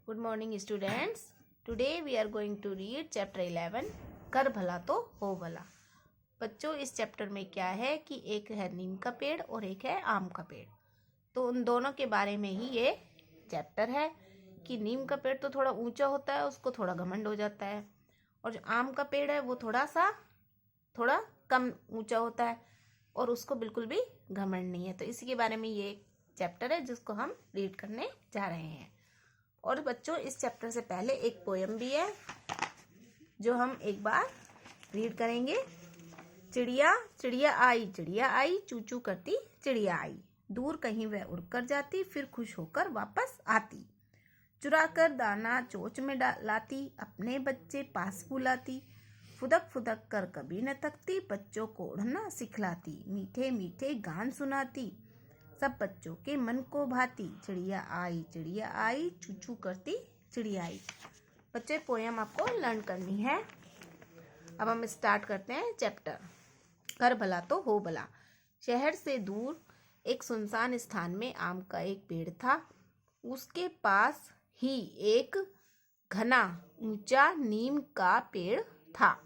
Good morning students. Today we are going to read chapter 11 कर भला तो हो भला। बच्चों इस चैप्टर में क्या है कि एक है नीम का पेड़ और एक है आम का पेड़। तो उन दोनों के बारे में ही ये चैप्टर है कि नीम का पेड़ तो थोड़ा ऊंचा होता है, उसको थोड़ा घमंड हो जाता है, और जो आम का पेड़ है वो थोड़ा कम ऊंचा होता है और उसको बिल्कुल भी घमंड नहीं है। तो इसी के बारे में ये चैप्टर है जिसको हम रीड करने जा रहे हैं। और बच्चों इस चैप्टर से पहले एक पोयम भी है जो हम एक बार रीड करेंगे। चिड़िया चिड़िया आई चू चू करती चिड़िया आई, दूर कहीं वह उड़ कर जाती फिर खुश होकर वापस आती, चुरा कर दाना चोंच में लाती अपने बच्चे पास बुलाती, फुदक फुदक कर कभी न थकती बच्चों को उड़ना सिखलाती, मीठे मीठे गान सुनाती सब बच्चों के मन को भाती, चिड़िया आई चू चू करती चिड़िया आई। बच्चे पोयम आपको लर्न करनी है। अब हम स्टार्ट करते हैं चैप्टर। कर भला तो हो भला। शहर से दूर एक सुनसान स्थान में आम का एक पेड़ था। उसके पास ही एक घना ऊंचा नीम का पेड़ था।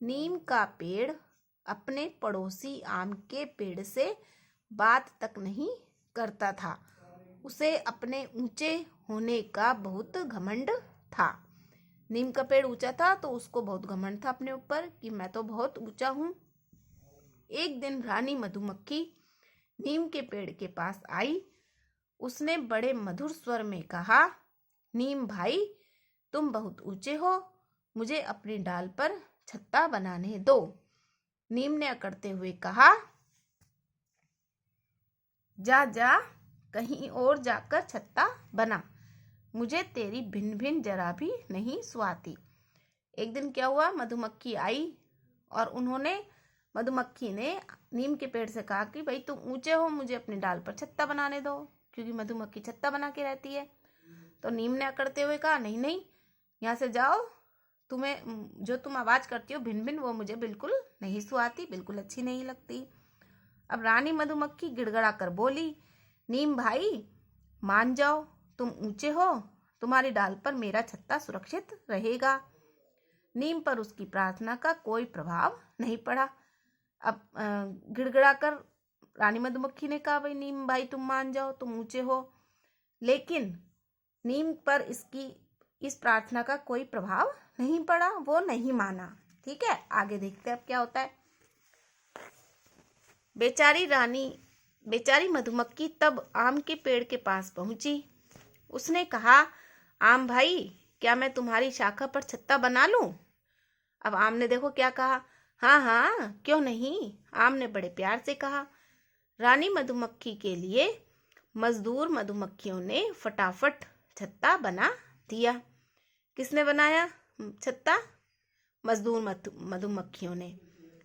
नीम का पेड़ अपने पड़ोसी आम के पेड़ से बात तक नहीं करता था। उसे अपने ऊंचे होने का बहुत घमंड था। नीम का पेड़ ऊंचा था तो उसको बहुत घमंड था अपने ऊपर कि मैं तो बहुत ऊंचा हूँ। एक दिन रानी मधुमक्खी नीम के पेड़ के पास आई। उसने बड़े मधुर स्वर में कहा, नीम भाई तुम बहुत ऊंचे हो, मुझे अपनी डाल पर छत्ता बनाने दो। नीम ने अकड़ते हुए कहा, जा कहीं और जाकर छत्ता बना, मुझे तेरी भिन भिन जरा भी नहीं सुहाती। एक दिन क्या हुआ, मधुमक्खी आई और मधुमक्खी ने नीम के पेड़ से कहा कि भाई तुम ऊंचे हो, मुझे अपनी डाल पर छत्ता बनाने दो, क्योंकि मधुमक्खी छत्ता बना के रहती है। तो नीम ने अकड़ते हुए कहा, नहीं यहाँ से जाओ, तुम आवाज करती हो भिन भिन, वो मुझे बिल्कुल नहीं सुहाती, बिल्कुल अच्छी नहीं लगती। अब रानी मधुमक्खी गिड़गड़ा कर बोली, नीम भाई मान जाओ, तुम ऊंचे हो, तुम्हारी डाल पर मेरा छत्ता सुरक्षित रहेगा। नीम पर उसकी प्रार्थना का कोई प्रभाव नहीं पड़ा। अब गिड़गड़ा कर रानी मधुमक्खी ने कहा, भाई नीम भाई तुम मान जाओ, तुम ऊंचे हो, लेकिन नीम पर इस प्रार्थना का कोई प्रभाव नहीं पड़ा, वो नहीं माना। ठीक है, आगे देखते हैं अब क्या होता है। बेचारी मधुमक्खी तब आम के पेड़ के पास पहुंची। उसने कहा, आम भाई क्या मैं तुम्हारी शाखा पर छत्ता बना लूं? अब आम ने देखो क्या कहा, हाँ क्यों नहीं, आम ने बड़े प्यार से कहा। रानी मधुमक्खी के लिए मजदूर मधुमक्खियों ने फटाफट छत्ता बना दिया। किसने बनाया छत्ता? मजदूर मधुमक्खियों ने।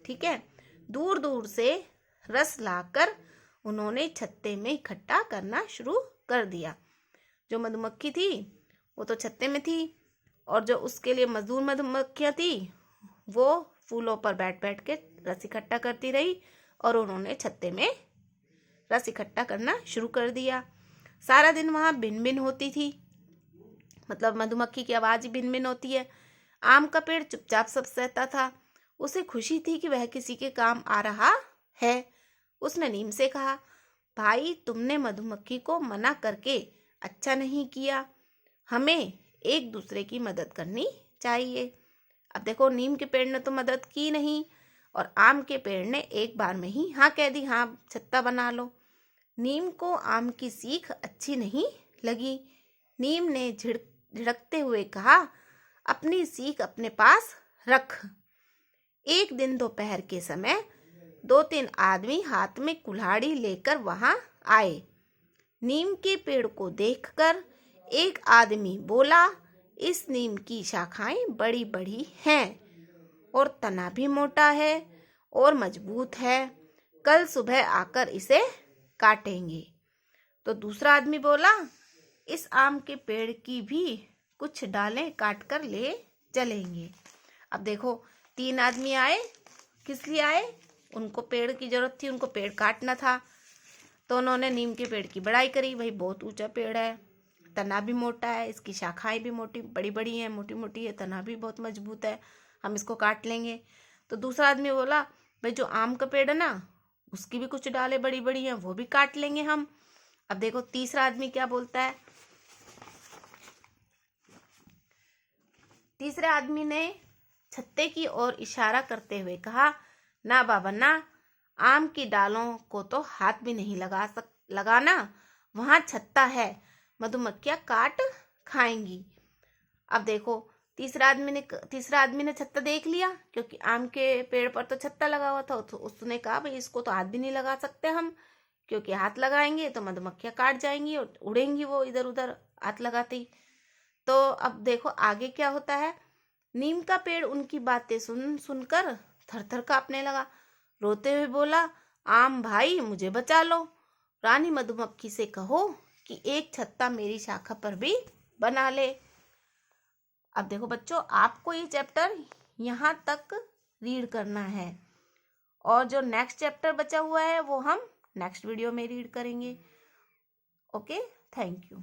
ठीक है, दूर दूर से रस लाकर उन्होंने छत्ते में इकट्ठा करना शुरू कर दिया। जो मधुमक्खी थी वो तो छत्ते में थी, और जो उसके लिए मजदूर मधुमक्खियां थी वो फूलों पर बैठ बैठ के रस इकट्ठा करती रही, और उन्होंने छत्ते में रस इकट्ठा करना शुरू कर दिया। सारा दिन वहां भिन भिन होती थी, मतलब मधुमक्खी की आवाज भिन भिन होती है। आम का पेड़ चुपचाप सब सहता था। उसे खुशी थी कि वह किसी के काम आ रहा है। उसने नीम से कहा, भाई तुमने मधुमक्खी को मना करके अच्छा नहीं किया, हमें एक दूसरे की मदद करनी चाहिए। अब देखो, नीम के पेड़ ने तो मदद की नहीं और आम के पेड़ ने एक बार में ही हाँ कह दी, हाँ छत्ता बना लो। नीम को आम की सीख अच्छी नहीं लगी। नीम ने झिड़कते हुए कहा, अपनी सीख अपने पास रख। एक दिन दोपहर के समय 2-3 आदमी हाथ में कुल्हाड़ी लेकर वहां आए। नीम के पेड़ को देखकर एक आदमी बोला, इस नीम की शाखाएं बड़ी बड़ी हैं और तना भी मोटा है और मजबूत है, कल सुबह आकर इसे काटेंगे। तो दूसरा आदमी बोला, इस आम के पेड़ की भी कुछ डालें काट कर ले चलेंगे। अब देखो, 3 आदमी आए, किस लिए आए? उनको पेड़ की जरूरत थी, उनको पेड़ काटना था। तो उन्होंने नीम के पेड़ की बड़ाई करी, भाई बहुत ऊंचा पेड़ है, तना भी मोटा है, इसकी शाखाएं भी मोटी बड़ी बड़ी हैं, मोटी मोटी है, तना भी बहुत मजबूत है, हम इसको काट लेंगे। तो दूसरा आदमी बोला भाई जो आम का पेड़ है ना उसकी भी कुछ डालें बड़ी बड़ी हैं, वो भी काट लेंगे हम। अब देखो तीसरा आदमी क्या बोलता है। तीसरे आदमी ने छत्ते की ओर इशारा करते हुए कहा, ना बाबा ना, आम की डालों को तो हाथ भी नहीं लगाना, वहां छत्ता है, मधुमक्खियां काट खाएंगी। अब देखो तीसरा आदमी ने छत्ता देख लिया, क्योंकि आम के पेड़ पर तो छत्ता लगा हुआ था, तो उसने कहा भाई इसको तो हाथ भी नहीं लगा सकते हम, क्योंकि हाथ लगाएंगे तो मधुमक्खियां काट जाएंगी और उड़ेंगी वो इधर उधर हाथ लगाते ही। तो अब देखो आगे क्या होता है। नीम का पेड़ उनकी बातें सुनकर थरथर कांपने लगा, रोते हुए बोला, आम भाई मुझे बचा लो, रानी मधुमक्खी से कहो कि एक छत्ता मेरी शाखा पर भी बना ले। अब देखो बच्चों, आपको ये चैप्टर यहाँ तक रीड करना है, और जो नेक्स्ट चैप्टर बचा हुआ है वो हम नेक्स्ट वीडियो में रीड करेंगे। Okay, thank you.